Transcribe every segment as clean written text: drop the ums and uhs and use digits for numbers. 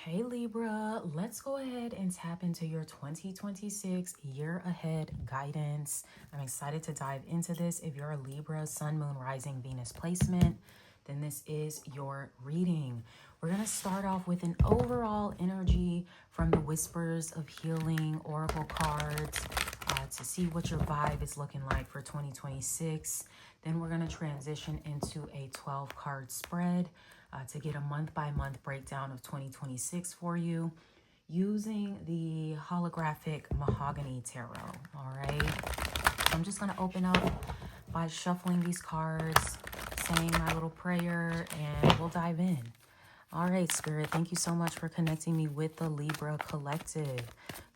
Okay, Libra, let's go ahead and tap into your 2026 year ahead guidance. I'm excited to dive into this. If you're a Libra, Sun, Moon, Rising, Venus placement, then this is your reading. We're going to start off with an overall energy from the Whispers of Healing Oracle cards to see what your vibe is looking like for 2026. Then we're going to transition into a 12 card spread to get a month by month breakdown of 2026 for you using the holographic Mahogany Tarot. All right. So I'm just going to open up by shuffling these cards, saying my little prayer, and we'll dive in. All right, Spirit, thank you so much for connecting me with the Libra Collective.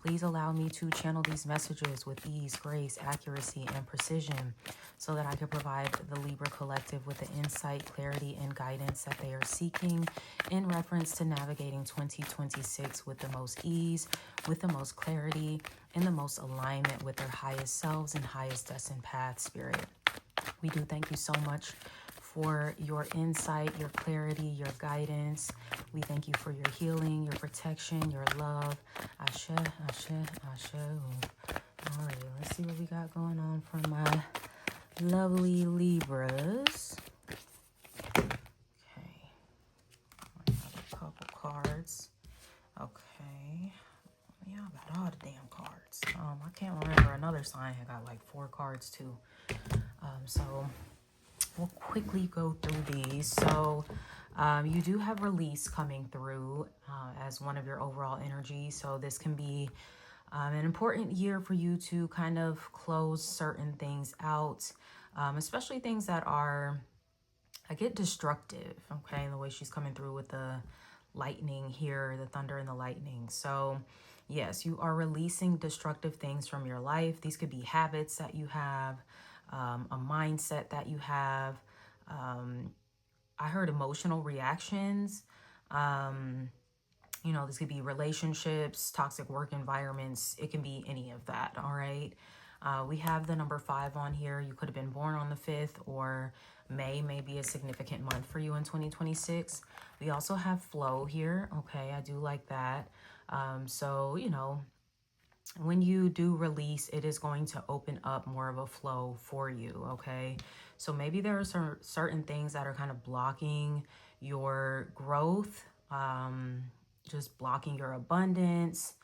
Please allow me to channel these messages with ease, grace, accuracy, and precision so that I can provide the Libra Collective with the insight, clarity, and guidance that they are seeking in reference to navigating 2026 with the most ease, with the most clarity, and the most alignment with their highest selves and highest destined path, Spirit. We do thank you so much for your insight, your clarity, your guidance. We thank you for your healing, your protection, your love. Ashe, ashe, ashe. All right, let's see what we got going on for my lovely Libras. Okay, I have a couple cards. Okay, yeah, I got all the damn cards. I can't remember another sign. I got like 4 cards too. So we'll quickly go through these. So you do have release coming through as one of your overall energies. So this can be an important year for you to kind of close certain things out, especially things that are, I get destructive, okay? The way she's coming through with the lightning here, the thunder and the lightning. So yes, you are releasing destructive things from your life. These could be habits that you have, a mindset that you have. I heard emotional reactions. This could be relationships, toxic work environments. It can be any of that, all right? We have the number 5 on here. You could have been born on the 5th, or May may be a significant month for you in 2026. We also have flow here, okay? I do like that. So, when you do release, it is going to open up more of a flow for you, okay? So maybe there are certain things that are kind of blocking your growth, just blocking your abundance,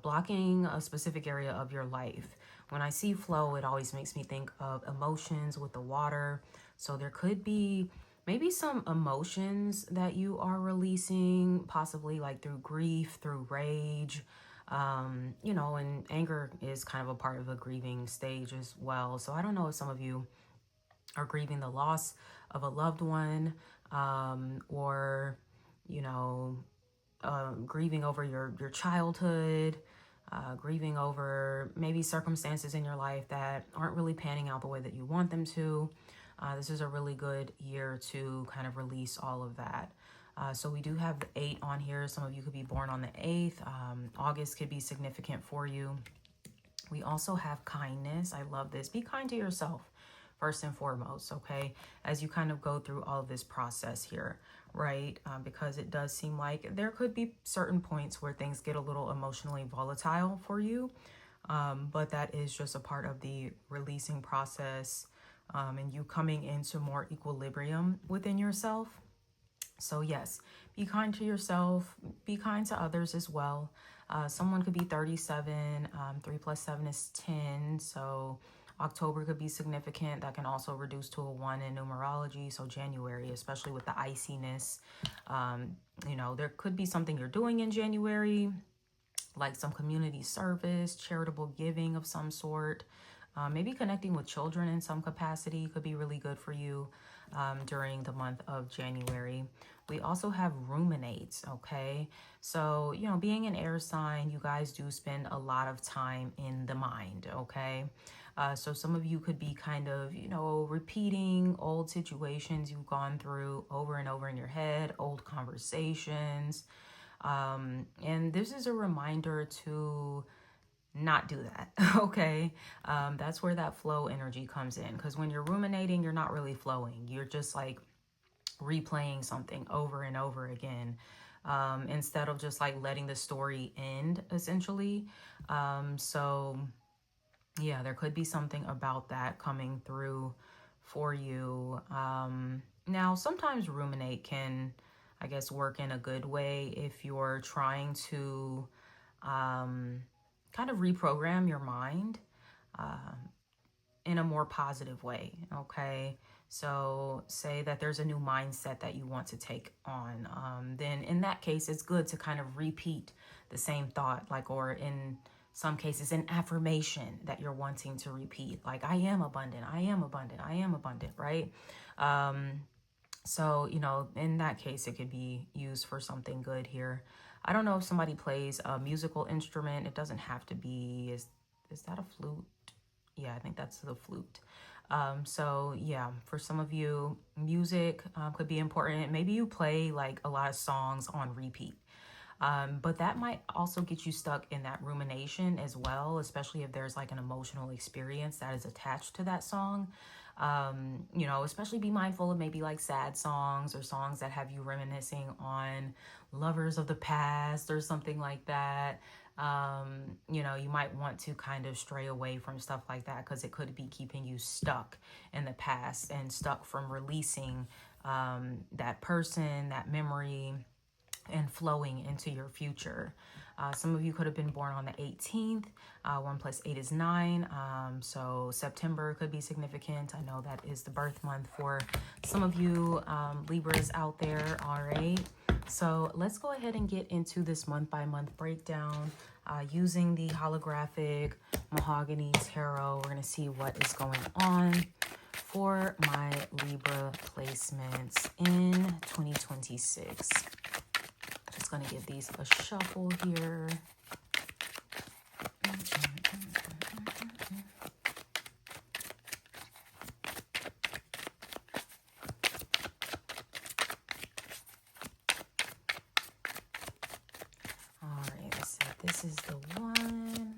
blocking a specific area of your life. When I see flow, it always makes me think of emotions with the water. So there could be maybe some emotions that you are releasing, possibly like through grief, through rage, and anger is kind of a part of a grieving stage as well. So I don't know if some of you are grieving the loss of a loved one, or, grieving over your childhood, grieving over maybe circumstances in your life that aren't really panning out the way that you want them to. This is a really good year to kind of release all of that. So we do have the 8 on here. Some of you could be born on the 8th. August could be significant for you. We also have kindness. I love this. Be kind to yourself first and foremost, okay? As you kind of go through all of this process here, right? Because it does seem like there could be certain points where things get a little emotionally volatile for you. But that is just a part of the releasing process, and you coming into more equilibrium within yourself. So yes, be kind to yourself, be kind to others as well. Someone could be 37, 3 plus 7 is 10. So October could be significant. That can also reduce to a 1 in numerology. So January, especially with the iciness, there could be something you're doing in January, like some community service, charitable giving of some sort. Maybe connecting with children in some capacity could be really good for you during the month of January. We also have ruminates, okay? So, being an air sign, you guys do spend a lot of time in the mind, okay? So some of you could be kind of, repeating old situations you've gone through over and over in your head, old conversations. And this is a reminder to not do that, okay? That's where that flow energy comes in, because when you're ruminating, you're not really flowing. You're just like replaying something over and over again. instead of just like letting the story end, essentially. So yeah, there could be something about that coming through for you. Now, sometimes ruminate can, I guess, work in a good way if you're trying to kind of reprogram your mind in a more positive way. Okay. So, say that there's a new mindset that you want to take on. Then, in that case, it's good to kind of repeat the same thought, like, or in some cases, an affirmation that you're wanting to repeat, like, I am abundant, I am abundant, I am abundant, right? So, in that case, it could be used for something good here. I don't know if somebody plays a musical instrument. It doesn't have to be, is that a flute? Yeah, I think that's the flute. So yeah, for some of you, music could be important. Maybe you play like a lot of songs on repeat. But that might also get you stuck in that rumination as well, especially if there's like an emotional experience that is attached to that song. Especially be mindful of maybe like sad songs or songs that have you reminiscing on lovers of the past or something like that. You might want to kind of stray away from stuff like that because it could be keeping you stuck in the past and stuck from releasing that person, that memory, and flowing into your future. Some of you could have been born on the 18th. 1 plus 8 is 9. So September could be significant. I know that is the birth month for some of you Libras out there. All right. So let's go ahead and get into this month by month breakdown using the holographic mahogany tarot. We're going to see what is going on for my Libra placements in 2026. Just going to give these a shuffle here. All right, let's see. This is the one.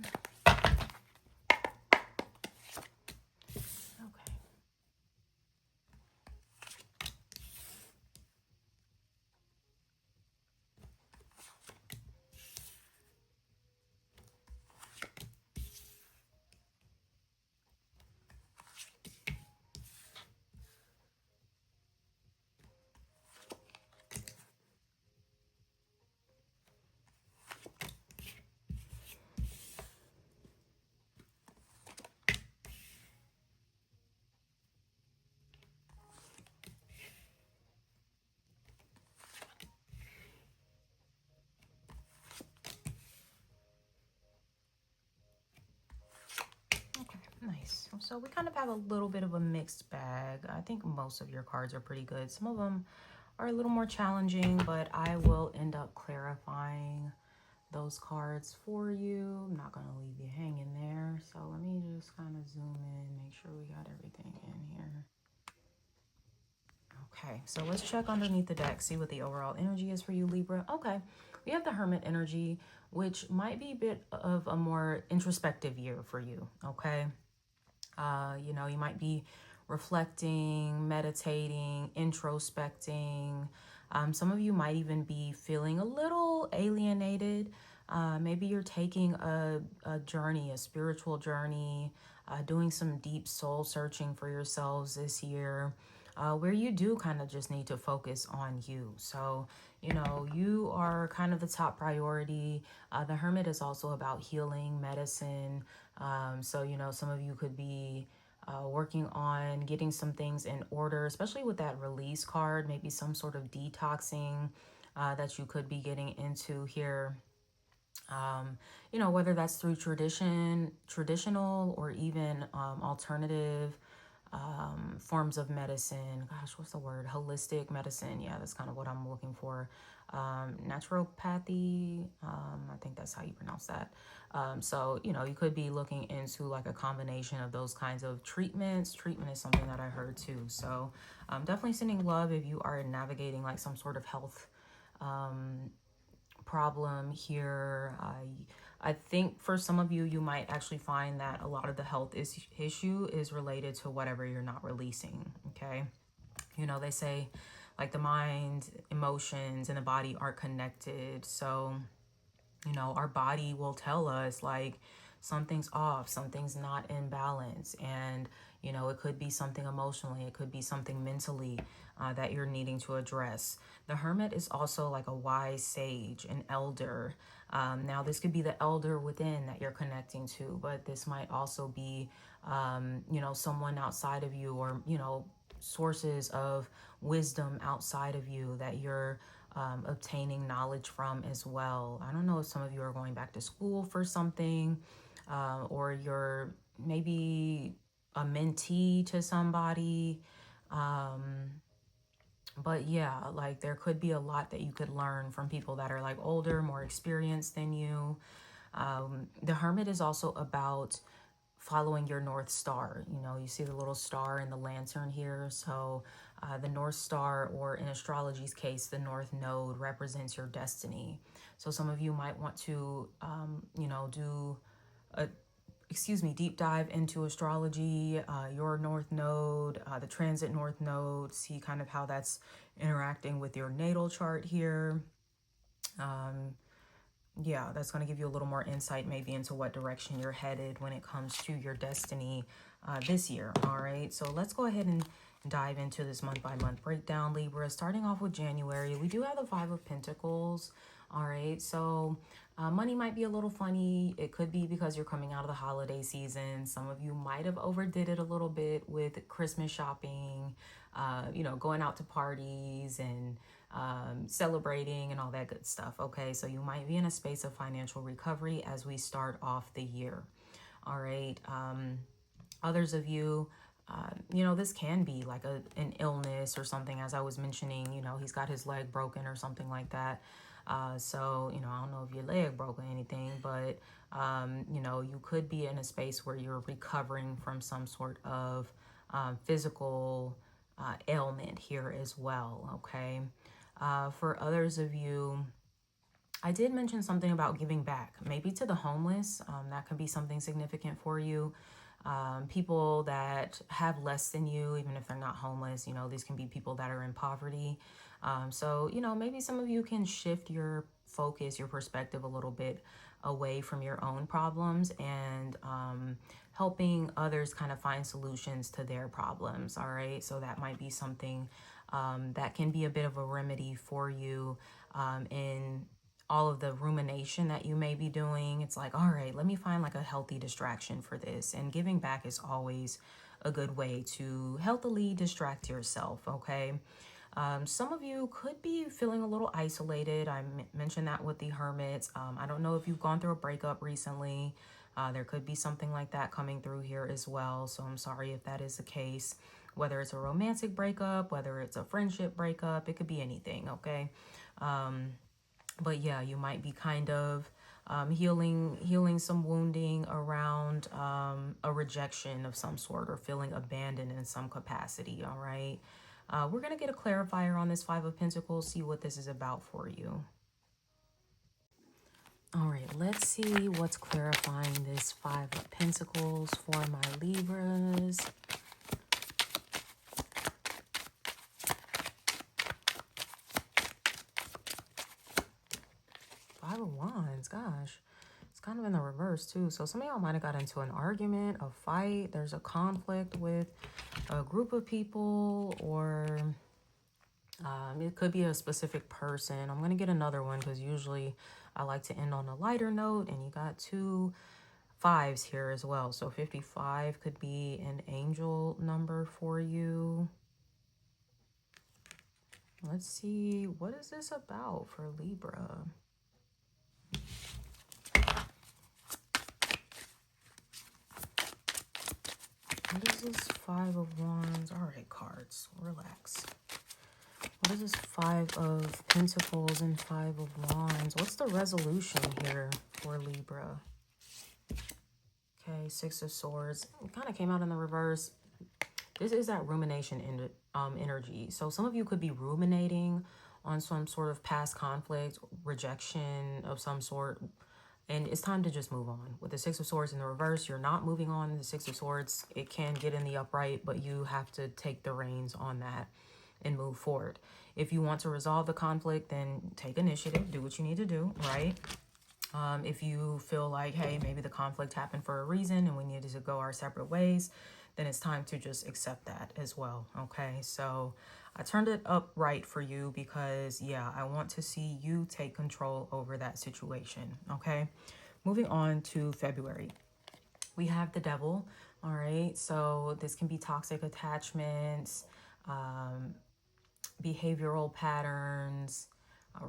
Okay. Nice. So we kind of have a little bit of a mixed bag. I think most of your cards are pretty good. Some of them are a little more challenging, but I will end up clarifying those cards for you. I'm not going to leave you hanging there. So let me just kind of zoom in, make sure we got everything in here. Okay, so let's check underneath the deck, see what the overall energy is for you, Libra. Okay, we have the Hermit energy, which might be a bit of a more introspective year for you, okay? You might be reflecting, meditating, introspecting. Some of you might even be feeling a little alienated. Maybe you're taking a journey, a spiritual journey, doing some deep soul searching for yourselves this year, where you do kind of just need to focus on you. So, you are kind of the top priority. The Hermit is also about healing, medicine. So, some of you could be working on getting some things in order, especially with that release card, maybe some sort of detoxing that you could be getting into here. Whether that's through traditional or even alternative forms of medicine. Gosh, what's the word? Holistic medicine. Yeah, that's kind of what I'm looking for. Naturopathy. I think that's how you pronounce that. So, you could be looking into like a combination of those kinds of treatments. Treatment is something that I heard too. So definitely sending love if you are navigating like some sort of health problem here. I think for some of you, you might actually find that a lot of the health issue is related to whatever you're not releasing, okay? They say like the mind, emotions, and the body are connected. So, you know, our body will tell us like something's off, something's not in balance. And, you know, it could be something emotionally, it could be something mentally that you're needing to address. The hermit is also like a wise sage, an elder. Now, this could be the elder within that you're connecting to, but this might also be, you know, someone outside of you, or, you know, sources of wisdom outside of you that you're obtaining knowledge from as well. I don't know if some of you are going back to school for something, or you're maybe a mentee to somebody. But yeah, like there could be a lot that you could learn from people that are like older, more experienced than you. The hermit is also about following your North Star. You know, you see the little star in the lantern here. So the North Star, or in astrology's case, the North Node, represents your destiny. So some of you might want to, you know, do a deep dive into astrology, your North Node, the transit North Node, see kind of how that's interacting with your natal chart here. Yeah, that's going to give you a little more insight maybe into what direction you're headed when it comes to your destiny this year. All right, so let's go ahead and dive into this month by month breakdown, Libra. Starting off with January, we do have the Five of Pentacles. All right, so money might be a little funny. It could be because you're coming out of the holiday season. Some of you might have overdid it a little bit with Christmas shopping, you know, going out to parties and celebrating and all that good stuff. Okay, so you might be in a space of financial recovery as we start off the year. All right, others of you, you know, this can be like an illness or something. As I was mentioning, you know, he's got his leg broken or something like that. So, you know, I don't know if your leg broke or anything, but, you know, you could be in a space where you're recovering from some sort of physical ailment here as well. Okay. For others of you, I did mention something about giving back, maybe to the homeless. That could be something significant for you. People that have less than you, even if they're not homeless, you know, these can be people that are in poverty. So, you know, maybe some of you can shift your focus, your perspective a little bit away from your own problems and helping others kind of find solutions to their problems. All right. So that might be something that can be a bit of a remedy for you in all of the rumination that you may be doing. It's like, all right, let me find like a healthy distraction for this. And giving back is always a good way to healthily distract yourself. Okay. Some of you could be feeling a little isolated. I mentioned that with the hermits. I don't know if you've gone through a breakup recently. There could be something like that coming through here as well. So I'm sorry if that is the case. Whether it's a romantic breakup, whether it's a friendship breakup, it could be anything. Okay. But yeah, you might be kind of healing some wounding around a rejection of some sort, or feeling abandoned in some capacity. All right. We're going to get a clarifier on this Five of Pentacles, see what this is about for you. All right, let's see what's clarifying this Five of Pentacles for my Libras. Five of Wands, gosh. It's kind of in the reverse too. So some of y'all might have got into an argument, a fight. There's a conflict with a group of people, or it could be a specific person. I'm going to get another one because usually I like to end on a lighter note, and you got 2 5s here as well. So 55 could be an angel number for you. Let's see, what is this about for Libra? What is this Five of Wands? All right, cards, relax. What is this Five of Pentacles and Five of Wands? What's the resolution here for Libra? Okay, Six of Swords. It kind of came out in the reverse. This is that rumination energy. So some of you could be ruminating on some sort of past conflict, rejection of some sort, and it's time to just move on. With the Six of Swords in the reverse, you're not moving on. The Six of Swords, it can get in the upright, but you have to take the reins on that. and move forward. If you want to resolve the conflict, then take initiative, do what you need to do, right? If you feel like, hey, maybe the conflict happened for a reason and we needed to go our separate ways, then it's time to just accept that as well. Okay, so I turned it up right for you because, yeah, I want to see you take control over that situation. Okay, moving on to February. We have the devil. All right, so this can be toxic attachments, behavioral patterns,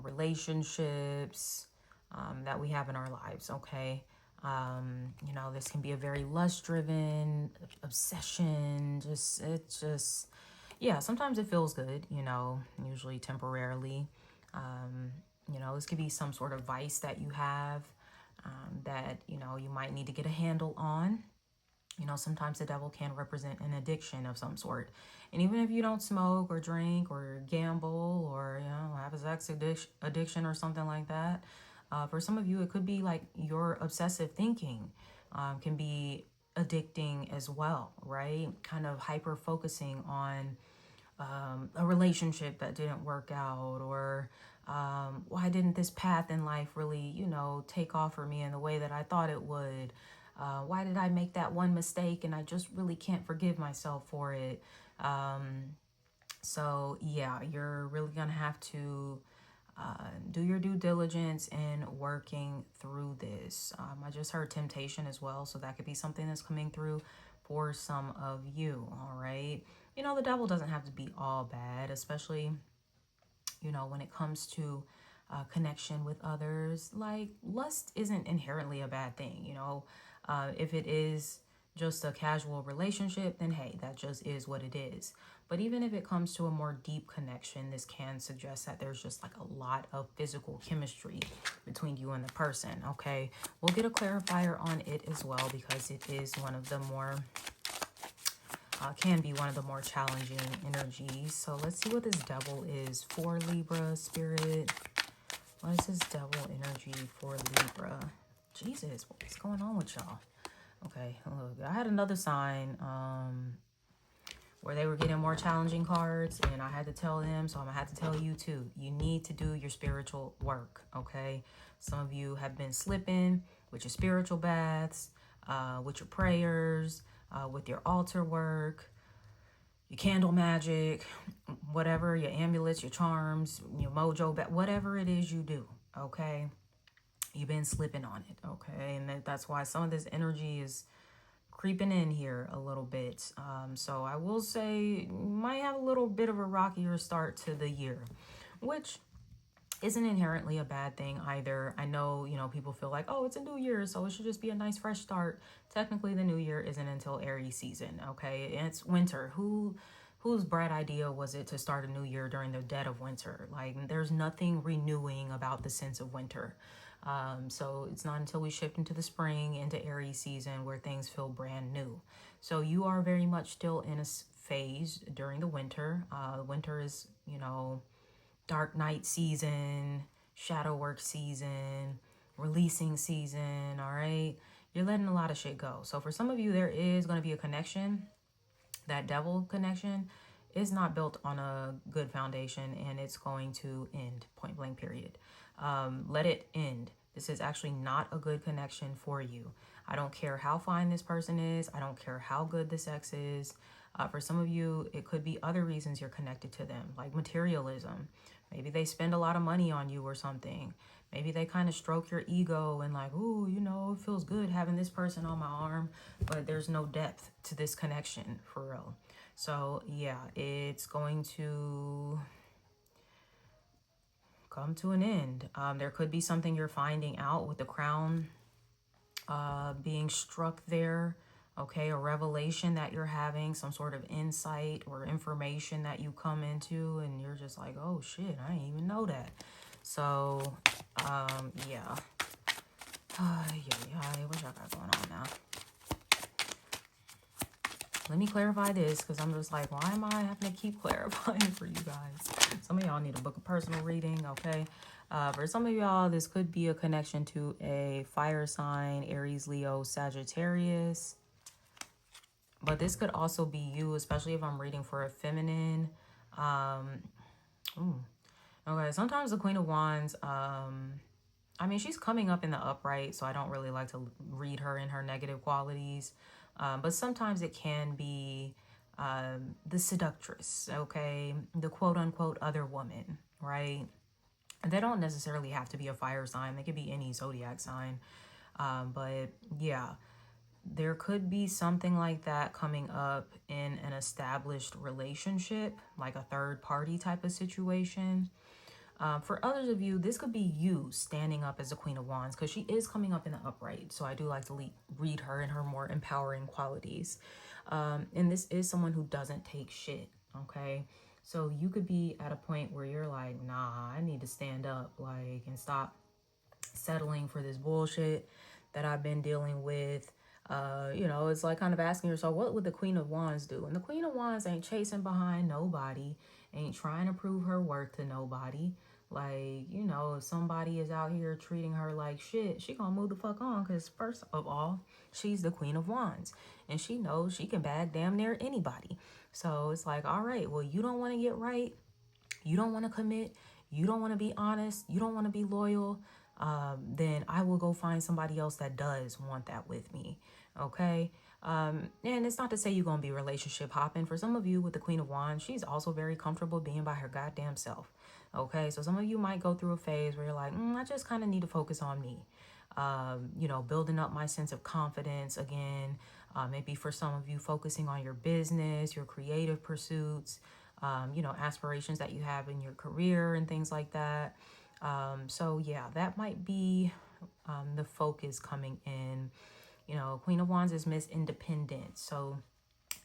relationships that we have in our lives. Okay, you know, this can be a very lust-driven obsession. Yeah. Sometimes it feels good. You know, usually temporarily. You know, this could be some sort of vice that you have that you know you might need to get a handle on. You know, sometimes the devil can represent an addiction of some sort. And even if you don't smoke or drink or gamble or, you know, have a sex addiction or something like that, for some of you, it could be like your obsessive thinking can be addicting as well, right? Kind of hyper focusing on a relationship that didn't work out, or why didn't this path in life really, you know, take off for me in the way that I thought it would? Why did I make that one mistake and I just really can't forgive myself for it? So yeah, you're really gonna have to do your due diligence in working through this. I just heard temptation as well, so that could be something that's coming through for some of you. All right, you know, the devil doesn't have to be all bad, especially, you know, when it comes to connection with others. Like, lust isn't inherently a bad thing, you know. If it is just a casual relationship, then hey, that just is what it is. But even if it comes to a more deep connection, this can suggest that there's just like a lot of physical chemistry between you and the person. Okay, we'll get a clarifier on it as well, because it is one of the more can be one of the more challenging energies. So let's see what this devil is for Libra spirit. What is this devil energy for Libra? Jesus, what's going on with y'all? Okay, look, I had another sign where they were getting more challenging cards, and I had to tell them, so I'm gonna have to tell you too. You need to do your spiritual work, okay? Some of you have been slipping with your spiritual baths, with your prayers, with your altar work, your candle magic, whatever, your amulets, your charms, your mojo, whatever it is you do, okay? You've been slipping on it, okay? And that's why some of this energy is creeping in here a little bit. So I will say you might have a little bit of a rockier start to the year, which isn't inherently a bad thing either. I know, you know, people feel like, oh, it's a new year, so it should just be a nice fresh start. Technically, the new year isn't until Aries season, okay? And it's winter. Whose bright idea was it to start a new year during the dead of winter? Like, there's nothing renewing about the sense of winter. So it's not until we shift into the spring, into Aries season, where things feel brand new. So you are very much still in a phase during the winter. Winter is, you know, dark night season, shadow work season, releasing season, all right? You're letting a lot of shit go. So for some of you, there is going to be a connection. That devil connection is not built on a good foundation, and it's going to end, point blank, period. Let it end. This is actually not a good connection for you. I don't care how fine this person is. I don't care how good the sex is. For some of you, it could be other reasons you're connected to them, like materialism. Maybe they spend a lot of money on you or something. Maybe they kind of stroke your ego and like, ooh, you know, it feels good having this person on my arm, but there's no depth to this connection for real. So yeah, it's going to come to an end. There could be something you're finding out with the crown being struck there. Okay, a revelation that you're having, some sort of insight or information that you come into, and you're just like, oh shit, I didn't even know that. So, yeah. What y'all got going on now? Let me clarify this, because I'm just like, why am I having to keep clarifying for you guys? Some of y'all need a book of personal reading, okay? For some of y'all, this could be a connection to a fire sign, Aries, Leo, Sagittarius. But this could also be you, especially if I'm reading for a feminine Ooh. Okay, sometimes the Queen of Wands, I mean, she's coming up in the upright, so I don't really like to read her in her negative qualities. But sometimes it can be the seductress, okay? The quote unquote other woman, right? And they don't necessarily have to be a fire sign, they could be any zodiac sign. But yeah, there could be something like that coming up in an established relationship, like a third party type of situation. For others of you, this could be you standing up as the Queen of Wands because she is coming up in the upright. So I do like to read her in her more empowering qualities. And this is someone who doesn't take shit, okay? So you could be at a point where you're like, nah, I need to stand up, like, and stop settling for this bullshit that I've been dealing with. It's like kind of asking yourself, what would the Queen of Wands do? And the Queen of Wands ain't chasing behind nobody, ain't trying to prove her worth to nobody. Like, if somebody is out here treating her like shit, she gonna move the fuck on because, first of all, she's the Queen of Wands and she knows she can bag damn near anybody. So it's like, all right, well, you don't want to get right, you don't want to commit, you don't want to be honest, you don't want to be loyal, then I will go find somebody else that does want that with me. Okay. And it's not to say you're going to be relationship hopping. For some of you with the Queen of Wands, she's also very comfortable being by her goddamn self. Okay. So some of you might go through a phase where you're like, I just kind of need to focus on me. Building up my sense of confidence again. Maybe for some of you, focusing on your business, your creative pursuits, aspirations that you have in your career and things like that. So yeah, that might be the focus coming in. Queen of Wands is Miss Independent. So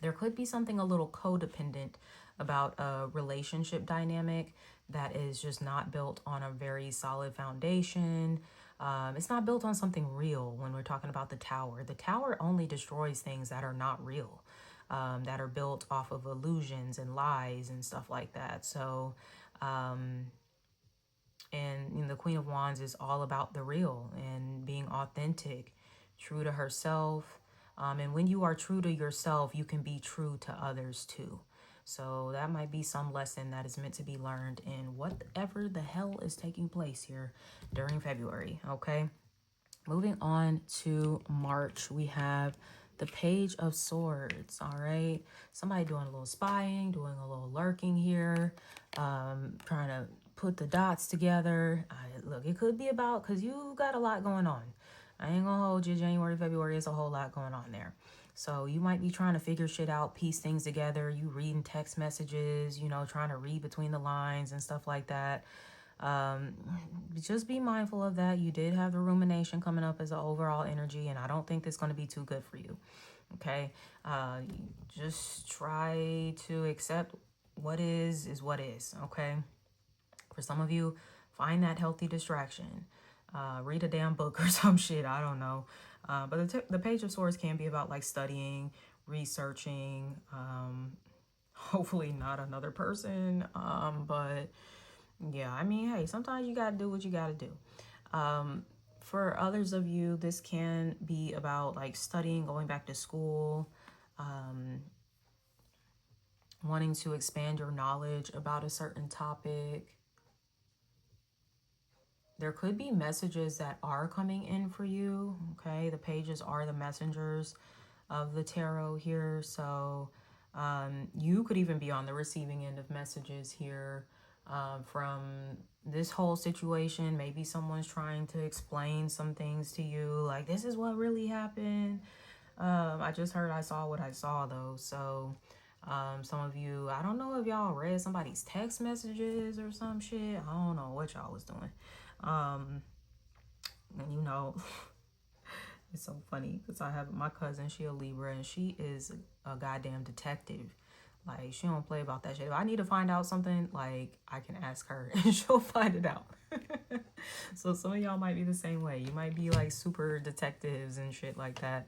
there could be something a little codependent about a relationship dynamic that is just not built on a very solid foundation. It's not built on something real when we're talking about the tower. The tower only destroys things that are not real, that are built off of illusions and lies and stuff like that. So, and the Queen of Wands is all about the real and being authentic, true to herself. And when you are true to yourself, you can be true to others too. So that might be some lesson that is meant to be learned in whatever the hell is taking place here during February. Okay. Moving on to March, we have the Page of Swords. All right. Somebody doing a little spying, doing a little lurking here, trying to put the dots together. Look, it could be about, because you got a lot going on. I ain't gonna hold you. January, February is a whole lot going on there. So you might be trying to figure shit out, piece things together. You reading text messages, trying to read between the lines and stuff like that. Just be mindful of that. You did have the rumination coming up as an overall energy, and I don't think that's going to be too good for you. Okay. Just try to accept what is what is. Okay. For some of you, find that healthy distraction. Read a damn book or some shit. I don't know. But the Page of Swords can be about like studying, researching, hopefully not another person. But yeah, I mean, hey, sometimes you got to do what you got to do. For others of you, this can be about like studying, going back to school, wanting to expand your knowledge about a certain topic. There could be messages that are coming in for you. Okay, the pages are the messengers of the tarot here. So you could even be on the receiving end of messages here from this whole situation. Maybe someone's trying to explain some things to you, like this is what really happened. I just heard I saw what I saw though. So some of you, I don't know if y'all read somebody's text messages or some shit. I don't know what y'all was doing. And it's so funny because I have my cousin, she a Libra, and she is a goddamn detective. Like, she don't play about that shit. If I need to find out something, like, I can ask her and she'll find it out. So some of y'all might be the same way. You might be like super detectives and shit like that.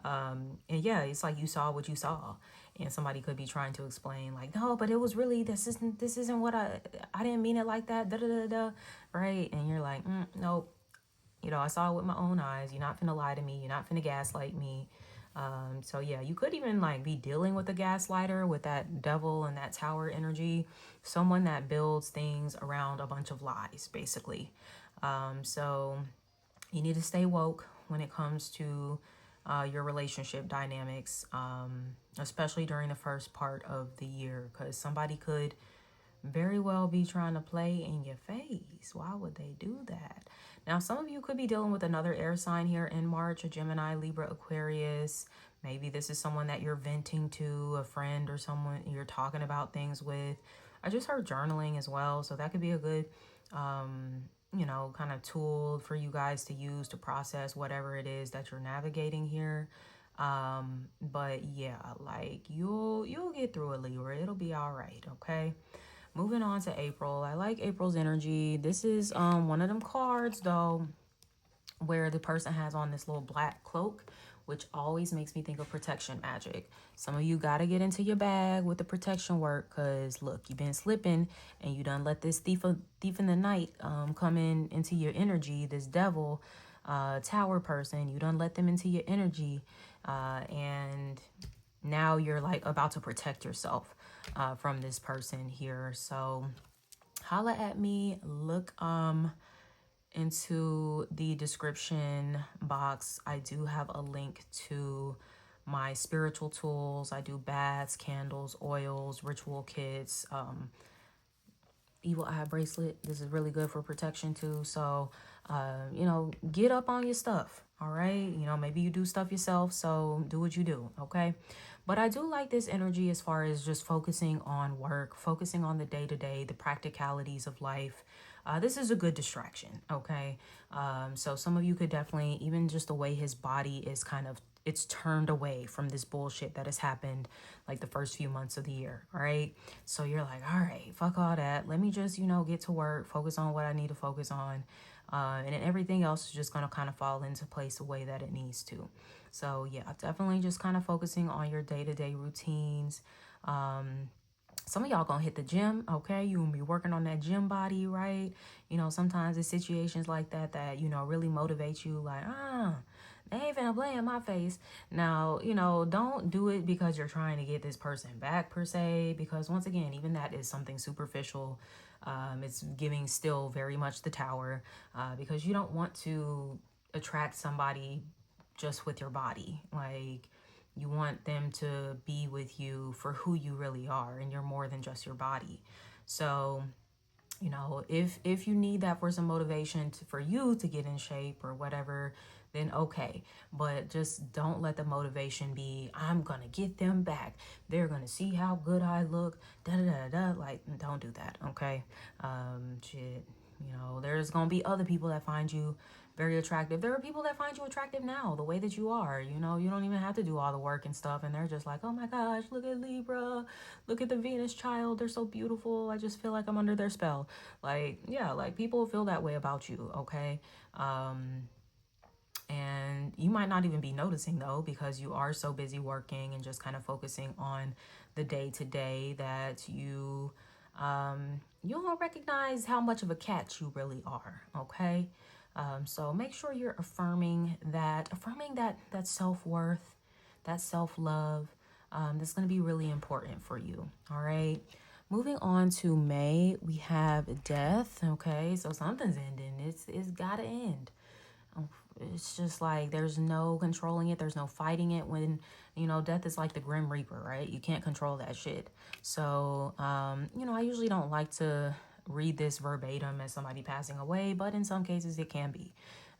And yeah, it's like you saw what you saw, and somebody could be trying to explain like, no, but it was really, this isn't what I didn't mean it like that, da da da da, right? And you're like, nope, I saw it with my own eyes. You're not finna lie to me. You're not finna gaslight me. So yeah, you could even like be dealing with a gaslighter with that devil and that tower energy, someone that builds things around a bunch of lies, basically. So you need to stay woke when it comes to your relationship dynamics, especially during the first part of the year, because somebody could very well be trying to play in your face. Why would they do that? Now, some of you could be dealing with another air sign here in March, a Gemini, Libra, Aquarius. Maybe this is someone that you're venting to, a friend or someone you're talking about things with. I just heard journaling as well, so that could be a good kind of tool for you guys to use to process whatever it is that you're navigating here. But yeah, like you'll get through it, Libra. It'll be all right, okay? Moving on to April. I like April's energy. This is one of them cards though where the person has on this little black cloak, which always makes me think of protection magic. Some of you got to get into your bag with the protection work, because look, you've been slipping and you done let this thief in the night come into your energy, this devil tower person. You done let them into your energy, and now you're like about to protect yourself from this person here. So holla at me. Look into the description box. I do have a link to my spiritual tools. I do baths, candles, oils, ritual kits, evil eye bracelet. This is really good for protection too. So get up on your stuff. All right, maybe you do stuff yourself, so do what you do. Okay, but I do like this energy as far as just focusing on work, focusing on the day-to-day, the practicalities of life. This is a good distraction. Okay, so some of you could definitely, even just the way his body is it's turned away from this bullshit that has happened like the first few months of the year. All right, so you're like, all right, fuck all that, let me just get to work, focus on what I need to focus on, and then everything else is just going to kind of fall into place the way that it needs to. So yeah, definitely just kind of focusing on your day-to-day routines. Some of y'all gonna hit the gym, okay? You gonna be working on that gym body, right? Sometimes it's situations like that really motivate you, like, they ain't finna play in my face. Now, don't do it because you're trying to get this person back per se, because once again, even that is something superficial. It's giving still very much the tower, because you don't want to attract somebody just with your body. Like, you want them to be with you for who you really are, and you're more than just your body. So, if you need that for some motivation for you to get in shape or whatever, then okay. But just don't let the motivation be, I'm going to get them back, they're going to see how good I look, da-da-da-da. Like, don't do that, okay? Shit. There's going to be other people that find you very attractive. There are people that find you attractive now, the way that you are. You don't even have to do all the work and stuff. And they're just like, oh my gosh, look at Libra. Look at the Venus child. They're so beautiful. I just feel like I'm under their spell. Like, yeah, like people feel that way about you, okay? And you might not even be noticing though, because you are so busy working and just kind of focusing on the day-to-day that you don't recognize how much of a catch you really are, okay? So make sure you're affirming that self-worth, that self-love. That's going to be really important for you, all right? Moving on to May, we have death, okay? So something's ending. It's got to end. It's just like there's no controlling it. There's no fighting it. When, death is like the Grim Reaper, right? You can't control that shit. So, I usually don't like to read this verbatim as somebody passing away, but in some cases it can be,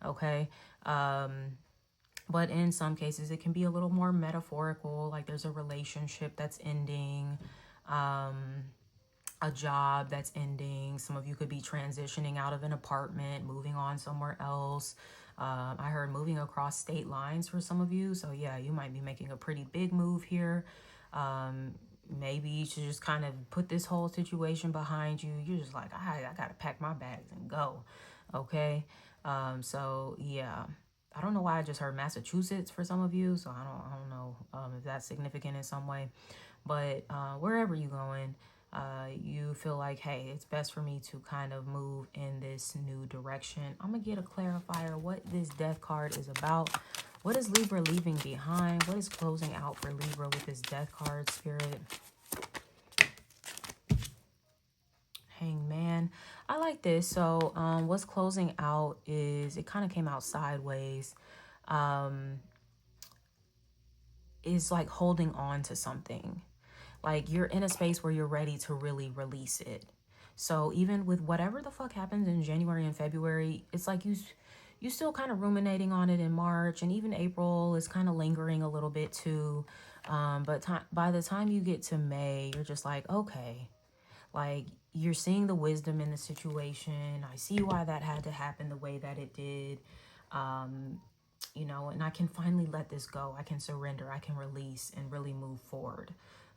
okay? But in some cases it can be a little more metaphorical, like there's a relationship that's ending, a job that's ending. Some of you could be transitioning out of an apartment, moving on somewhere else. I heard moving across state lines for some of you. So yeah, you might be making a pretty big move here. Maybe you should just kind of put this whole situation behind you. You're just like, I gotta pack my bags and go. Okay. So yeah, I don't know why I just heard Massachusetts for some of you. So I don't know if that's significant in some way, but wherever you're going, you feel like, hey, it's best for me to kind of move in this new direction. I'm gonna get a clarifier what this death card is about. What is Libra leaving behind? What is closing out for Libra with this death card, Spirit? Hangman. I like this. So what's closing out is, it kind of came out sideways. Is like holding on to something. Like you're in a space where you're ready to really release it. So even with whatever the fuck happens in January and February, it's like you still kind of ruminating on it in March, and even April is kind of lingering a little bit too. But by the time you get to May, you're just like, okay, like you're seeing the wisdom in the situation. I see why that had to happen the way that it did. You know, and I can finally let this go. I can surrender, I can release and really move forward.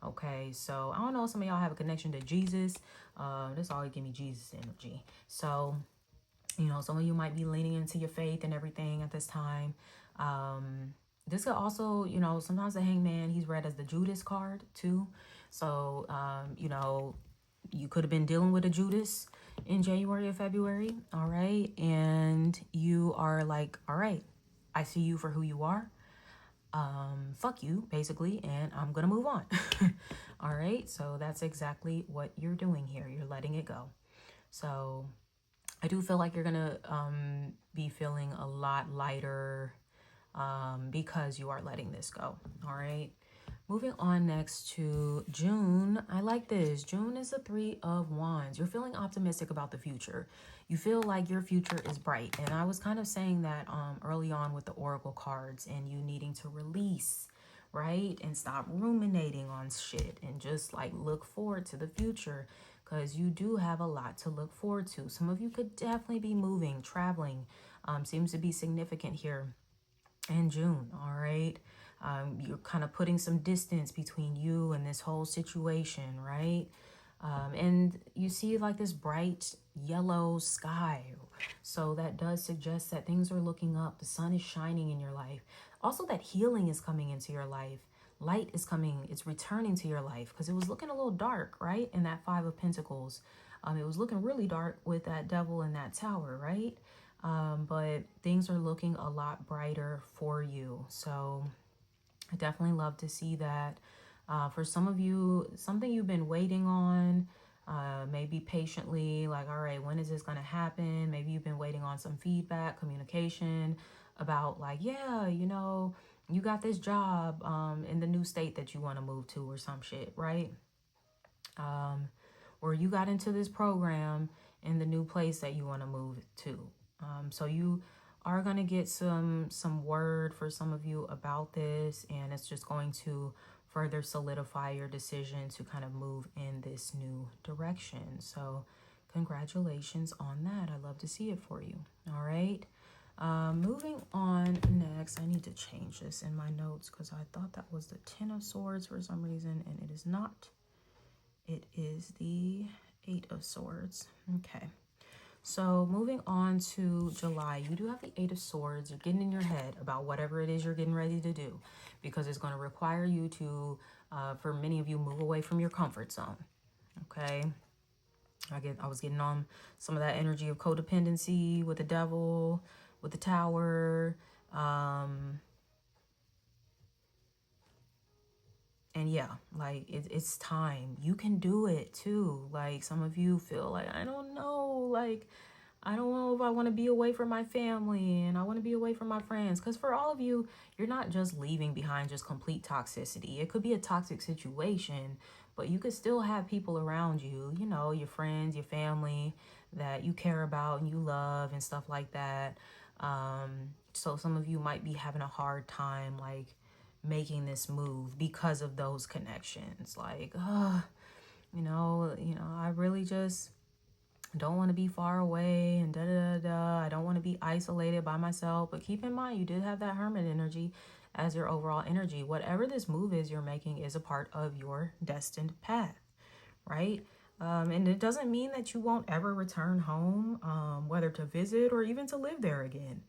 Okay, so I don't know, some of y'all have a connection to Jesus. This always give me Jesus energy. So, you know, some of you might be leaning into your faith and everything at this time. This could also, you know, sometimes the Hangman, he's read as the Judas card too. So, you know, you could have been dealing with a Judas in January or February. All right. And you are like, all right, I see you for who you are. Fuck you, basically, and I'm gonna move on. All right, so that's exactly what you're doing here. You're letting it go. So I do feel like you're gonna be feeling a lot lighter because you are letting this go. All right. Moving on next to June. I like this. June is the 3 of Wands. You're feeling optimistic about the future. You feel like your future is bright. And I was kind of saying that early on with the Oracle cards and you needing to release, right? And stop ruminating on shit and just like look forward to the future, because you do have a lot to look forward to. Some of you could definitely be moving, traveling. Seems to be significant here in June, all right? You're kind of putting some distance between you and this whole situation, right? And you see like this bright yellow sky. So that does suggest that things are looking up. The sun is shining in your life. Also that healing is coming into your life. Light is coming. It's returning to your life, because it was looking a little dark, right? In that 5 of Pentacles. It was looking really dark with that devil in that tower, right? But things are looking a lot brighter for you. So I definitely love to see that. For some of you, something you've been waiting on, maybe patiently, like, all right, when is this going to happen? Maybe you've been waiting on some feedback, communication about like, yeah, you know, you got this job in the new state that you want to move to or some shit, right? Or you got into this program in the new place that you want to move to. So you are going to get some word for some of you about this, and it's just going to further solidify your decision to kind of move in this new direction. So congratulations on that. I love to see it for you. All right. Moving on next, I need to change this in my notes because I thought that was the 10 of Swords for some reason, and it is not. It is the 8 of Swords. Okay. So moving on to July, you do have the 8 of Swords. You're getting in your head about whatever it is you're getting ready to do, because it's going to require you to, for many of you, move away from your comfort zone. Okay. I was getting on some of that energy of codependency with the devil, with the tower. And yeah, like it's time. You can do it too. Like some of you feel like, I don't know, like I don't know if I want to be away from my family and I want to be away from my friends. Because for all of you, you're not just leaving behind just complete toxicity. It could be a toxic situation, but you could still have people around you, you know, your friends, your family that you care about and you love and stuff like that. So some of you might be having a hard time, like, making this move because of those connections. Like, you know, I really just don't want to be far away and da da da da. I don't want to be isolated by myself. But keep in mind, you did have that hermit energy as your overall energy. Whatever this move is you're making is a part of your destined path, right? And it doesn't mean that you won't ever return home, whether to visit or even to live there again.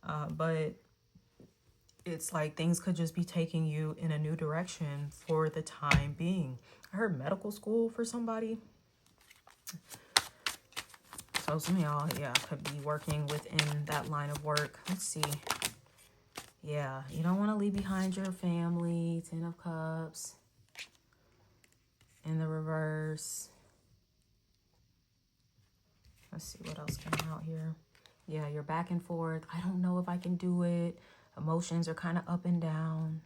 But it's like things could just be taking you in a new direction for the time being. I heard medical school for somebody. So some of y'all, yeah, could be working within that line of work. Let's see. Yeah, you don't want to leave behind your family. 10 of Cups in the reverse. Let's see what else came out here. Yeah, you're back and forth. I don't know if I can do it. Emotions are kind of up and down.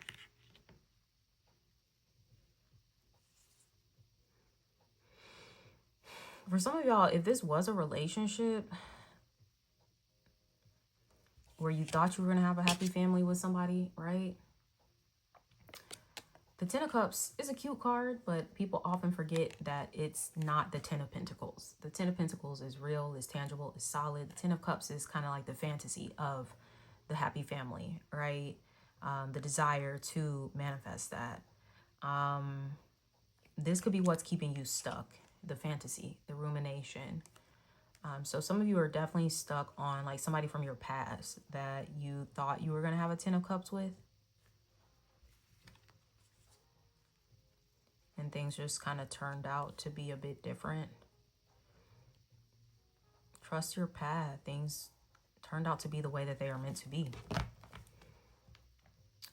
For some of y'all, if this was a relationship where you thought you were going to have a happy family with somebody, right? The 10 of Cups is a cute card, but people often forget that it's not the 10 of Pentacles. The 10 of Pentacles is real, is tangible, is solid. The 10 of Cups is kind of like the fantasy of the happy family, right? The desire to manifest that. This could be what's keeping you stuck, the fantasy, the rumination. So some of you are definitely stuck on like somebody from your past that you thought you were going to have a 10 of Cups with. And things just kind of turned out to be a bit different. Trust your path. Things turned out to be the way that they are meant to be.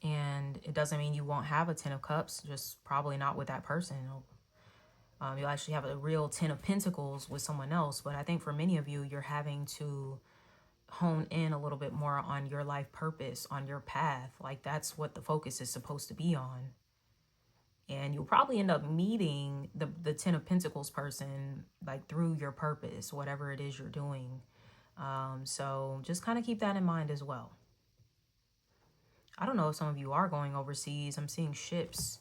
And it doesn't mean you won't have a 10 of Cups, just probably not with that person. You'll actually have a real 10 of Pentacles with someone else. But I think for many of you, you're having to hone in a little bit more on your life purpose, on your path. Like that's what the focus is supposed to be on. And you'll probably end up meeting the 10 of Pentacles person like through your purpose, whatever it is you're doing. So just kind of keep that in mind as well. I don't know if some of you are going overseas. I'm seeing ships,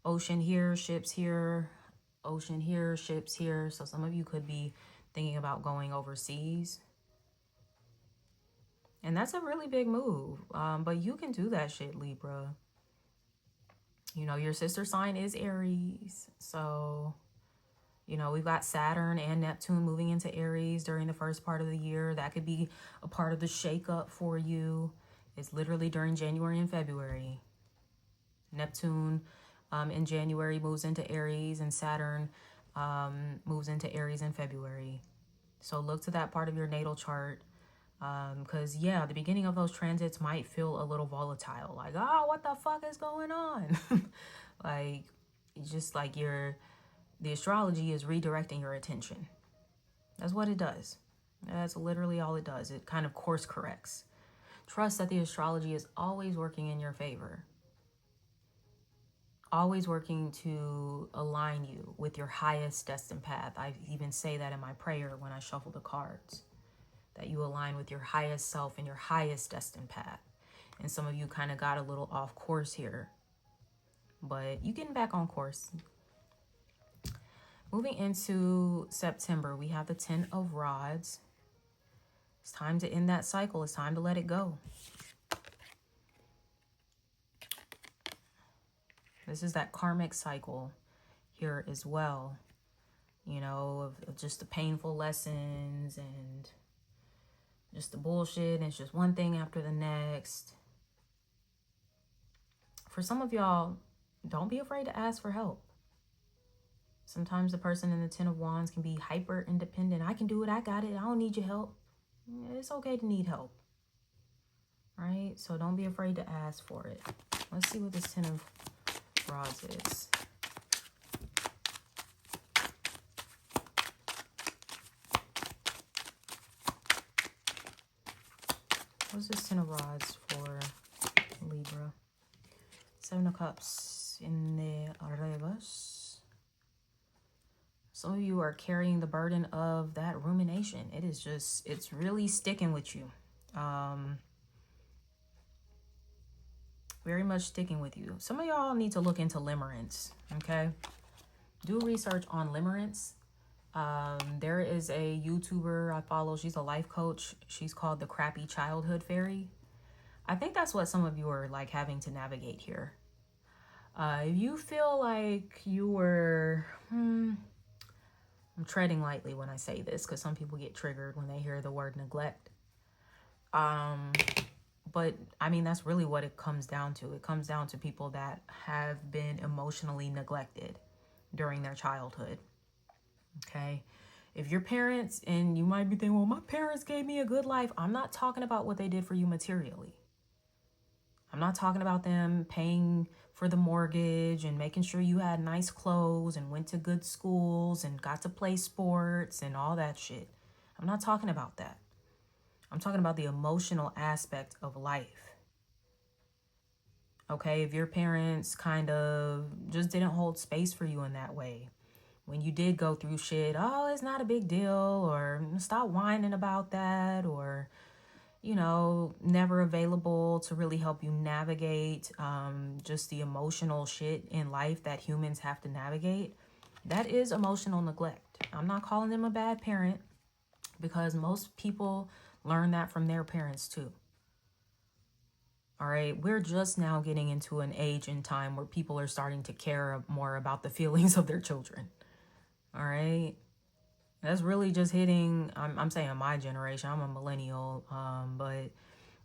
ocean here, ships here, ocean here, ships here. So some of you could be thinking about going overseas. And that's a really big move. But you can do that shit, Libra. You know, your sister sign is Aries. So, you know, we've got Saturn and Neptune moving into Aries during the first part of the year. That could be a part of the shakeup for you. It's literally during January and February. Neptune in January moves into Aries, and Saturn moves into Aries in February. So look to that part of your natal chart. Because, yeah, the beginning of those transits might feel a little volatile. Like, oh, what the fuck is going on? Like, just like the astrology is redirecting your attention. That's what it does. That's literally all it does. It kind of course corrects. Trust that the astrology is always working in your favor. Always working to align you with your highest destined path. I even say that in my prayer when I shuffle the cards. That you align with your highest self and your highest destined path. And some of you kind of got a little off course here. But you getting back on course. Moving into September, we have the 10 of Rods. It's time to end that cycle. It's time to let it go. This is that karmic cycle here as well. You know, of just the painful lessons and just the bullshit. And it's just one thing after the next. For some of y'all, don't be afraid to ask for help. Sometimes the person in the 10 of Wands can be hyper independent. I can do it. I got it. I don't need your help. It's okay to need help. Right? So don't be afraid to ask for it. Let's see what this 10 of Rods is. What's this 10 of Rods for Libra? 7 of Cups in the reverse. Some of you are carrying the burden of that rumination. It is just, it's really sticking with you. Very much sticking with you. Some of y'all need to look into limerence, okay? Do research on limerence. There is a YouTuber I follow. She's a life coach. She's called the Crappy Childhood Fairy. I think that's what some of you are like having to navigate here. If you feel like you were, I'm treading lightly when I say this because some people get triggered when they hear the word neglect. But I mean, that's really what it comes down to. It comes down to people that have been emotionally neglected during their childhood. Okay. If your parents, and you might be thinking, well, my parents gave me a good life. I'm not talking about what they did for you materially. I'm not talking about them paying for the mortgage and making sure you had nice clothes and went to good schools and got to play sports and all that shit. I'm not talking about that. I'm talking about the emotional aspect of life. Okay, if your parents kind of just didn't hold space for you in that way, when you did go through shit, oh, it's not a big deal, or stop whining about that, or, you know, never available to really help you navigate just the emotional shit in life that humans have to navigate, that is emotional neglect. I'm not calling them a bad parent, because most people learn that from their parents too. All right, we're just now getting into an age and time where people are starting to care more about the feelings of their children. All right, that's really just hitting. I'm saying my generation. I'm a millennial, but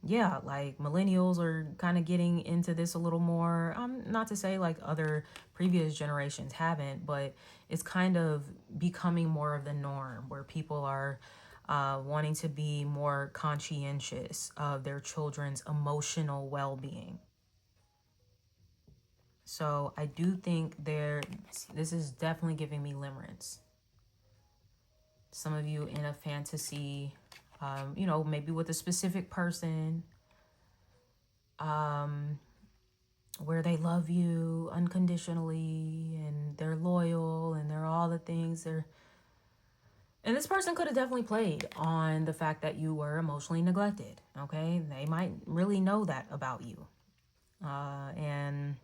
yeah, like millennials are kind of getting into this a little more. Not to say like other previous generations haven't, but it's kind of becoming more of the norm where people are wanting to be more conscientious of their children's emotional well-being. So I do think this is definitely giving me limerence. Some of you in a fantasy, you know, maybe with a specific person, where they love you unconditionally and they're loyal and they're all the things they're. And this person could have definitely played on the fact that you were emotionally neglected. Okay, they might really know that about you, and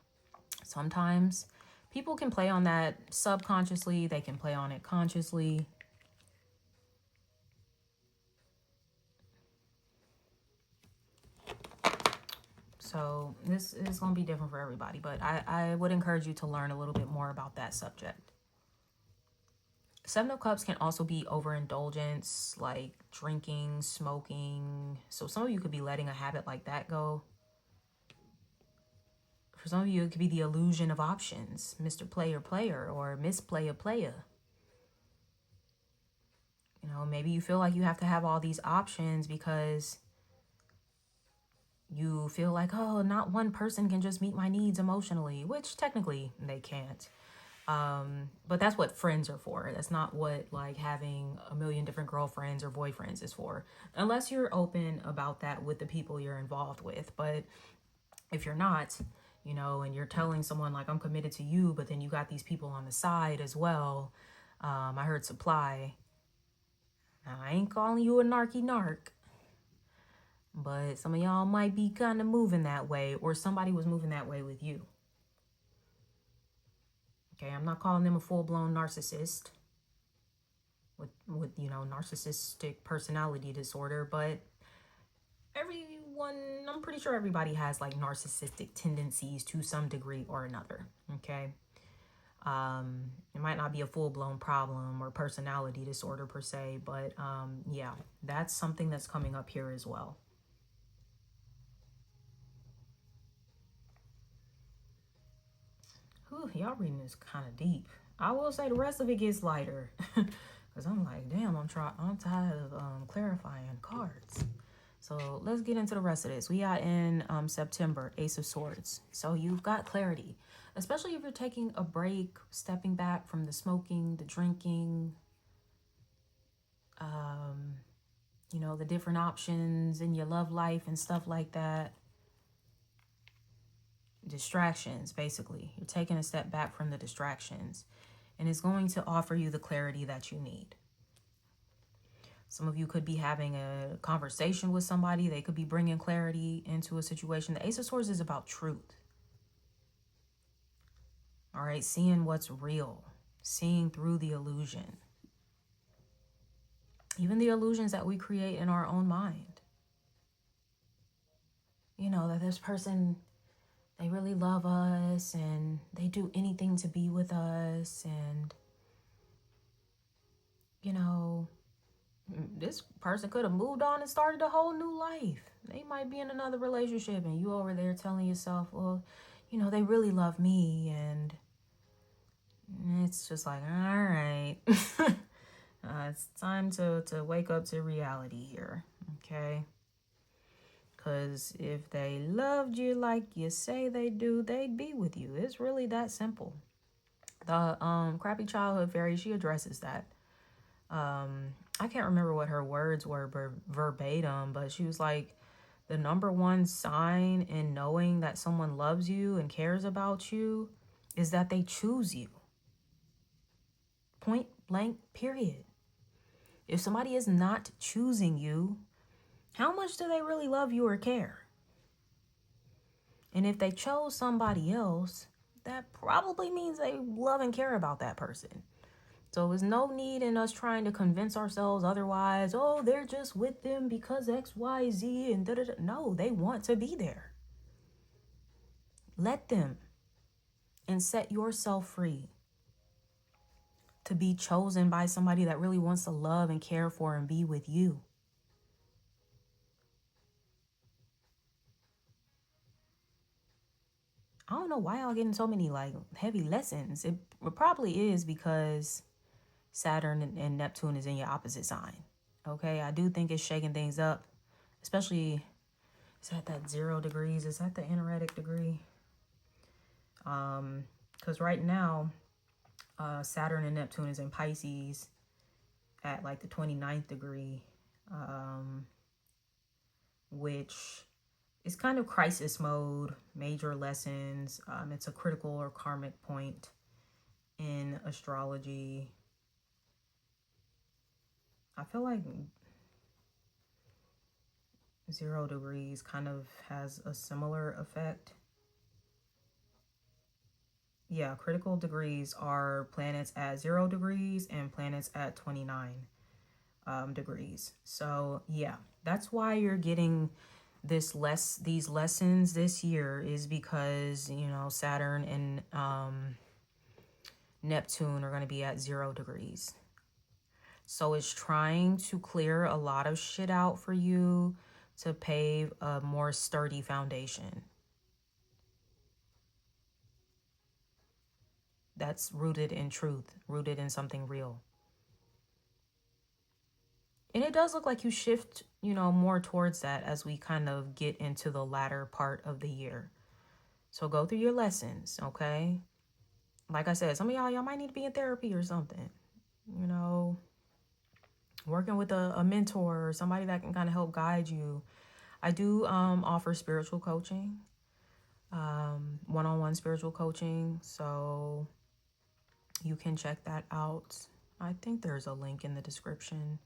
sometimes people can play on that subconsciously. They can play on it consciously. So this is going to be different for everybody, but I would encourage you to learn a little bit more about that subject. Seven of Cups can also be overindulgence, like drinking, smoking. So some of you could be letting a habit like that go. For some of you, it could be the illusion of options, Mr. Player or Miss Player. You know, maybe you feel like you have to have all these options because you feel like, oh, not one person can just meet my needs emotionally, which technically they can't. But that's what friends are for. That's not what like having a million different girlfriends or boyfriends is for, unless you're open about that with the people you're involved with. But if you're not, you know, and you're telling someone like, I'm committed to you, but then you got these people on the side as well. I heard supply. I ain't calling you a narc, but some of y'all might be kind of moving that way, or somebody was moving that way with you. Okay, I'm not calling them a full-blown narcissist with you know, narcissistic personality disorder, but everyone, I'm pretty sure everybody has like narcissistic tendencies to some degree or another. Okay, it might not be a full-blown problem or personality disorder per se, but yeah, that's something that's coming up here as well. Whew, y'all reading this kind of deep. I will say the rest of it gets lighter because I'm like, damn, I'm tired of clarifying cards. So let's get into the rest of this. We are in September, Ace of Swords. So you've got clarity, especially if you're taking a break, stepping back from the smoking, the drinking, you know, the different options in your love life and stuff like that. Distractions, basically. You're taking a step back from the distractions, and it's going to offer you the clarity that you need. Some of you could be having a conversation with somebody. They could be bringing clarity into a situation. The Ace of Swords is about truth. All right, seeing what's real, seeing through the illusion. Even the illusions that we create in our own mind. You know, that this person, they really love us and they do anything to be with us. And, you know, this person could have moved on and started a whole new life. They might be in another relationship and you over there telling yourself, well, you know, they really love me. And it's just like, all right, it's time to wake up to reality here. Okay. Because if they loved you like you say they do, they'd be with you. It's really that simple. The crappy childhood fairy, she addresses that. I can't remember what her words were verbatim, but she was like, the number one sign in knowing that someone loves you and cares about you is that they choose you. Point blank, period. If somebody is not choosing you, how much do they really love you or care? And if they chose somebody else, that probably means they love and care about that person. So there's no need in us trying to convince ourselves otherwise. Oh, they're just with them because X, Y, Z and da-da-da. No, they want to be there. Let them, and set yourself free to be chosen by somebody that really wants to love and care for and be with you. I don't know why y'all getting so many like heavy lessons. It probably is because Saturn and Neptune is in your opposite sign. Okay, I do think it's shaking things up, especially is that 0 degrees? Is that the energetic degree? Because right now, Saturn and Neptune is in Pisces at like the 29th degree, which is kind of crisis mode, major lessons. It's a critical or karmic point in astrology. I feel like 0 degrees kind of has a similar effect. Yeah, critical degrees are planets at 0 degrees and planets at 29 degrees. So yeah, that's why you're getting these lessons this year, is because, you know, Saturn and Neptune are going to be at 0 degrees. So it's trying to clear a lot of shit out for you to pave a more sturdy foundation that's rooted in truth, rooted in something real. And it does look like you shift, you know, more towards that as we kind of get into the latter part of the year. So go through your lessons, okay? Like I said, some of y'all might need to be in therapy or something, you know, working with a mentor or somebody that can kind of help guide you. I do offer spiritual coaching, one-on-one spiritual coaching. So you can check that out. I think there's a link in the description.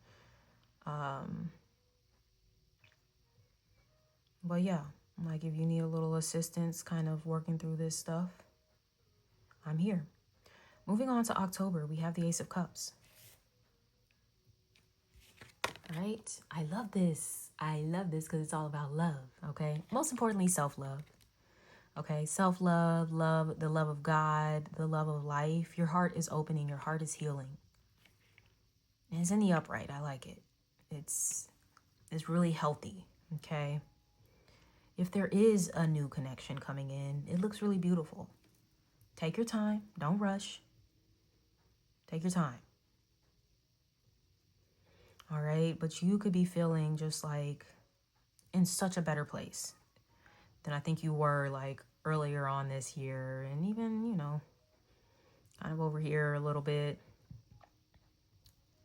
But yeah, like if you need a little assistance kind of working through this stuff, I'm here. Moving on to October, we have the Ace of Cups. Right? I love this. I love this because it's all about love, okay? Most importantly, self-love. Okay, self-love, love, the love of God, the love of life. Your heart is opening, your heart is healing. And it's in the upright. I like it. It's really healthy, okay? If there is a new connection coming in, it looks really beautiful. Take your time. Don't rush. Take your time. All right? But you could be feeling just like in such a better place than I think you were like earlier on this year, and even, you know, kind of over here a little bit.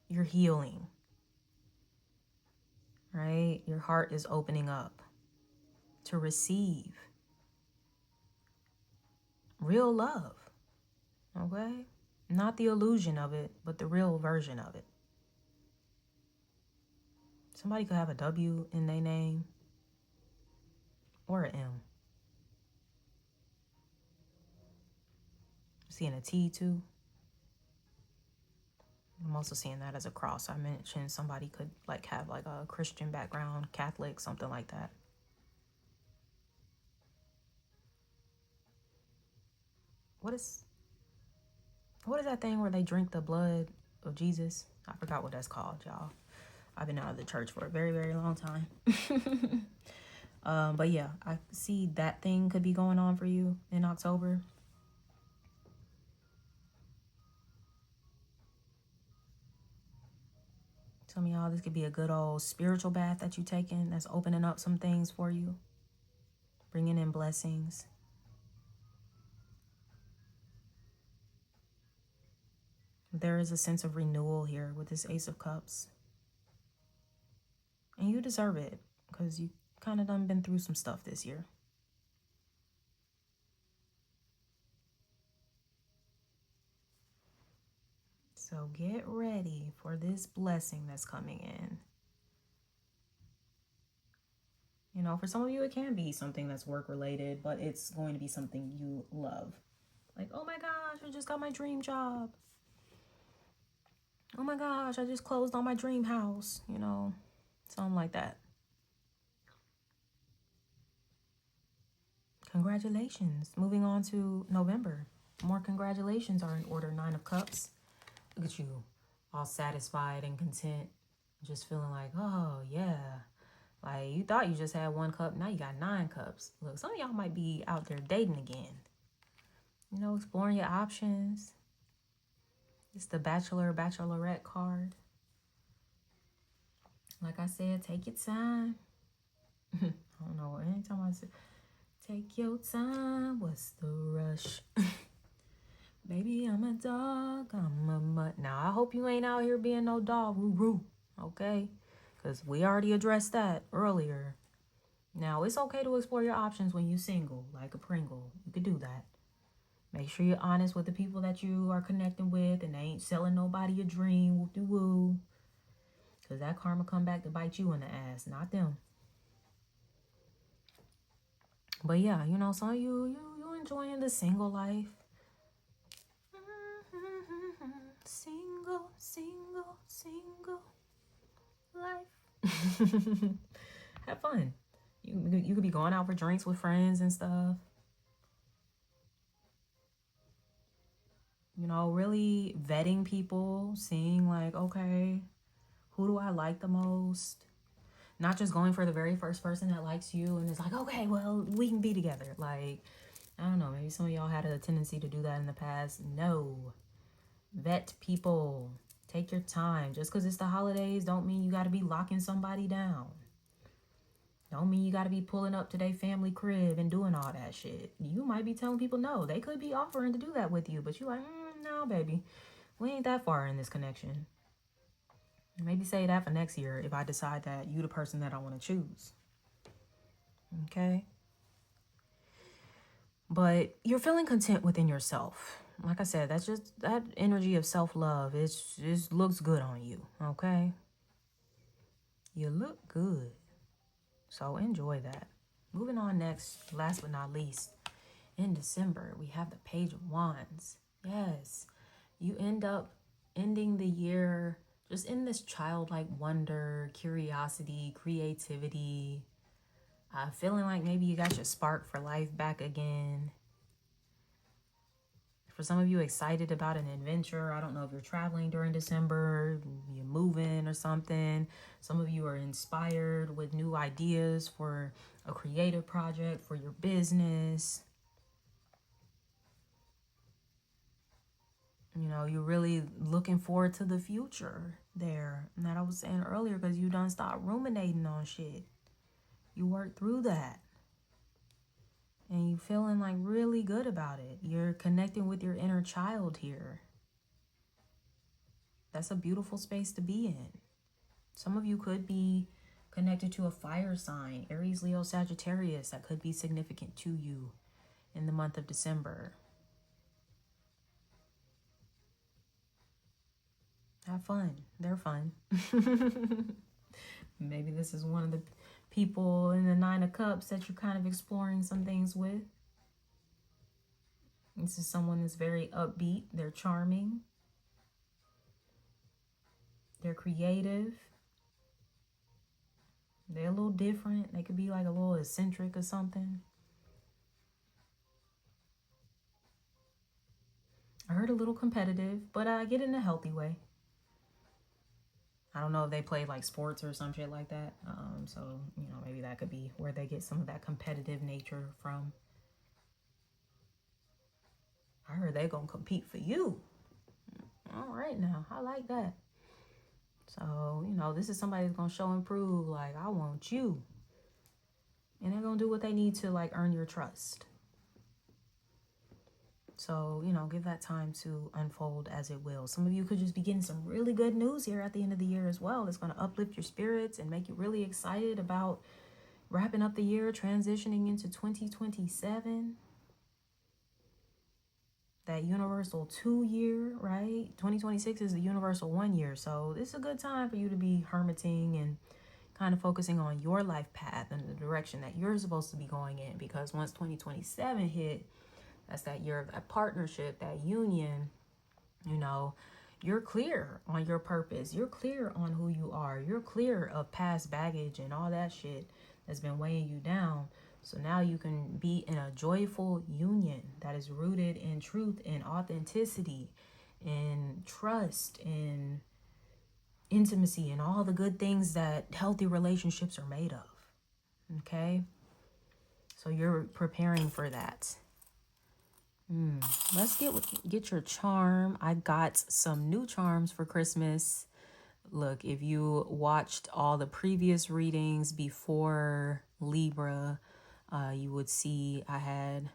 You're healing, right? Your heart is opening up to receive real love, okay? Not the illusion of it, but the real version of it. Somebody could have a W in their name or an M. Seeing a T too. I'm also seeing that as a cross. I mentioned somebody could like have like a Christian background, Catholic, something like that. What is that thing where they drink the blood of Jesus? I forgot what that's called, y'all. I've been out of the church for a very, very long time. But yeah, I see that thing could be going on for you in October. Some of y'all, this could be a good old spiritual bath that you taking that's opening up some things for you, bringing in blessings. There is a sense of renewal here with this Ace of Cups. And you deserve it because you kind of done been through some stuff this year. So get ready for this blessing that's coming in. You know, for some of you, it can be something that's work-related, but it's going to be something you love. Like, oh my gosh, I just got my dream job. Oh my gosh, I just closed on my dream house. You know, something like that. Congratulations. Moving on to November. More congratulations are in order. 9 of Cups. Look at you, all satisfied and content. Just feeling like, oh, yeah. Like, you thought you just had 1 cup. Now you got 9 cups. Look, some of y'all might be out there dating again. You know, exploring your options. It's the Bachelorette card. Like I said, take your time. I don't know. Anytime I say, take your time, what's the rush? Baby, I'm a dog, I'm a mutt. Now, I hope you ain't out here being no dog, woo-woo, okay? Because we already addressed that earlier. Now, it's okay to explore your options when you're single, like a Pringle. You could do that. Make sure you're honest with the people that you are connecting with and they ain't selling nobody a dream, woo-de-woo. Because that karma come back to bite you in the ass, not them. But yeah, you know, some of you enjoying the single life. Single life. Have fun. You could be going out for drinks with friends and stuff. You know, really vetting people, seeing like, okay, who do I like the most? Not just going for the very first person that likes you and it's like, okay, well, we can be together. Like, I don't know, maybe some of y'all had a tendency to do that in the past. No. Vet people. Take your time. Just because it's the holidays don't mean you got to be locking somebody down. Don't mean you got to be pulling up to their family crib and doing all that shit. You might be telling people no. They could be offering to do that with you, but you like, no, baby. We ain't that far in this connection. Maybe say that for next year if I decide that you the person that I want to choose. Okay? But you're feeling content within yourself. Like I said, that's just that energy of self-love. It just looks good on you, okay? You look good. So enjoy that. Moving on next, last but not least, in December, we have the Page of Wands. Yes, you end up ending the year just in this childlike wonder, curiosity, creativity, feeling like maybe you got your spark for life back again. For some of you, excited about an adventure. I don't know if you're traveling during December, you're moving or something. Some of you are inspired with new ideas for a creative project, for your business. You know, you're really looking forward to the future there. And that I was saying earlier, because you done stop ruminating on shit. You worked through that. And you feeling like really good about it. You're connecting with your inner child here. That's a beautiful space to be in. Some of you could be connected to a fire sign, Aries, Leo, Sagittarius, that could be significant to you in the month of December. Have fun. They're fun. Maybe this is one of the people in the 9 of Cups that you're kind of exploring some things with. This is someone that's very upbeat. They're charming. They're creative. They're a little different. They could be like a little eccentric or something. I heard a little competitive, but I get it in a healthy way. I don't know if they play like sports or some shit like that. So, you know, maybe that could be where they get some of that competitive nature from. I heard they gonna compete for you. All right now, I like that. So, you know, this is somebody that's going to show and prove, like, I want you. And they're going to do what they need to, like, earn your trust. So, you know, give that time to unfold as it will. Some of you could just be getting some really good news here at the end of the year as well. It's going to uplift your spirits and make you really excited about wrapping up the year, transitioning into 2027. That universal 2 year, right? 2026 is the universal 1 year. So this is a good time for you to be hermiting and kind of focusing on your life path and the direction that you're supposed to be going in. Because once 2027 hit, that's that year of that partnership, that union, you know, you're clear on your purpose. You're clear on who you are. You're clear of past baggage and all that shit that's been weighing you down. So now you can be in a joyful union that is rooted in truth and authenticity and trust and intimacy and all the good things that healthy relationships are made of. Okay? So you're preparing for that. Let's get your charm. I got some new charms for Christmas. Look, if you watched all the previous readings before Libra, you would see I had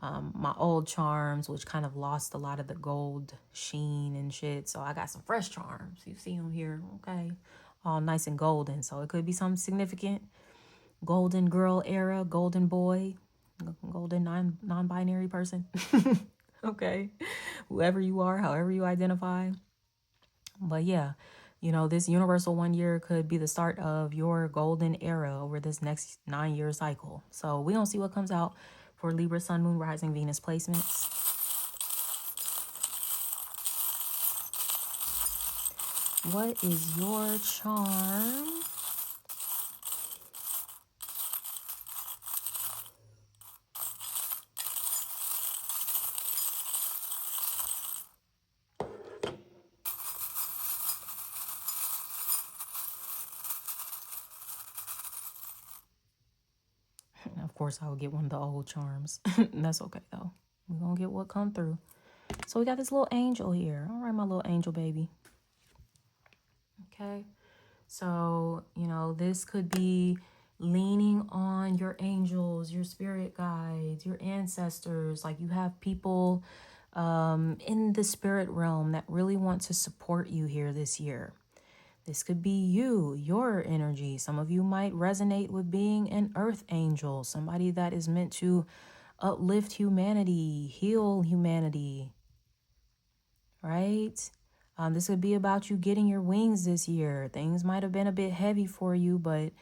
my old charms, which kind of lost a lot of the gold sheen and shit. So I got some fresh charms. You see them here, okay? All nice and golden. So it could be something significant. Golden girl era, golden boy, golden non-binary person. Okay. Whoever you are, however you identify. But yeah, you know, this universal 1 year could be the start of your golden era over this next 9-year cycle. So we don't see what comes out for Libra, Sun, Moon, Rising, Venus placements. What is your charm? Of course, I would get one of the old charms. That's okay, though. We're going to get what come through. So we got this little angel here. All right, my little angel baby. Okay. So, you know, this could be leaning on your angels, your spirit guides, your ancestors. Like you have people in the spirit realm that really want to support you here this year. This could be you, your energy. Some of you might resonate with being an earth angel, somebody that is meant to uplift humanity, heal humanity, right? This could be about you getting your wings this year. Things might have been a bit heavy for you, but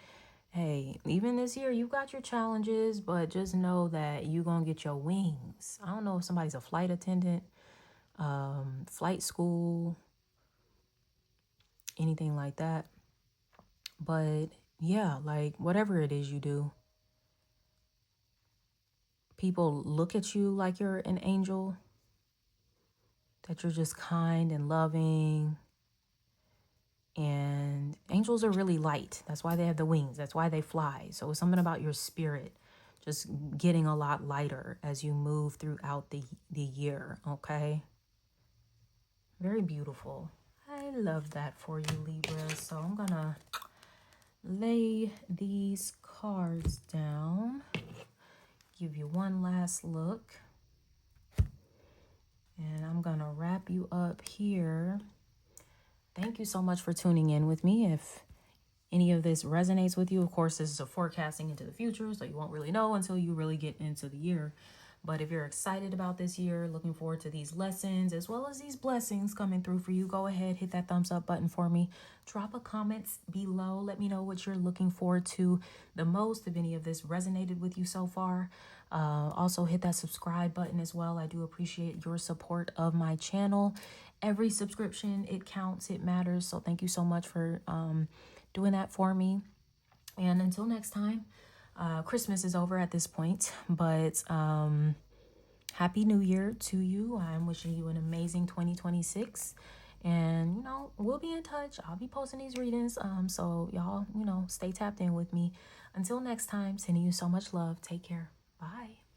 hey, even this year, you've got your challenges, but just know that you're going to get your wings. I don't know if somebody's a flight attendant, flight school, anything like that. But yeah, like whatever it is you do, people look at you like you're an angel, that you're just kind and loving. And angels are really light. That's why they have the wings. That's why they fly. So it's something about your spirit just getting a lot lighter as you move throughout the year, okay? Very beautiful. I love that for you, Libra. So I'm going to lay these cards down, give you one last look. And I'm going to wrap you up here. Thank you so much for tuning in with me. If any of this resonates with you, of course, this is a forecasting into the future, so you won't really know until you really get into the year. But if you're excited about this year, looking forward to these lessons as well as these blessings coming through for you, go ahead, hit that thumbs up button for me. Drop a comment below. Let me know what you're looking forward to the most, if any of this resonated with you so far. Also hit that subscribe button as well. I do appreciate your support of my channel. Every subscription, it counts, it matters. So thank you so much for doing that for me. And until next time, Christmas is over at this point, but Happy New Year to you. I'm wishing you an amazing 2026. And, you know, we'll be in touch. I'll be posting these readings. So y'all, you know, stay tapped in with me. Until next time, sending you so much love. Take care. Bye.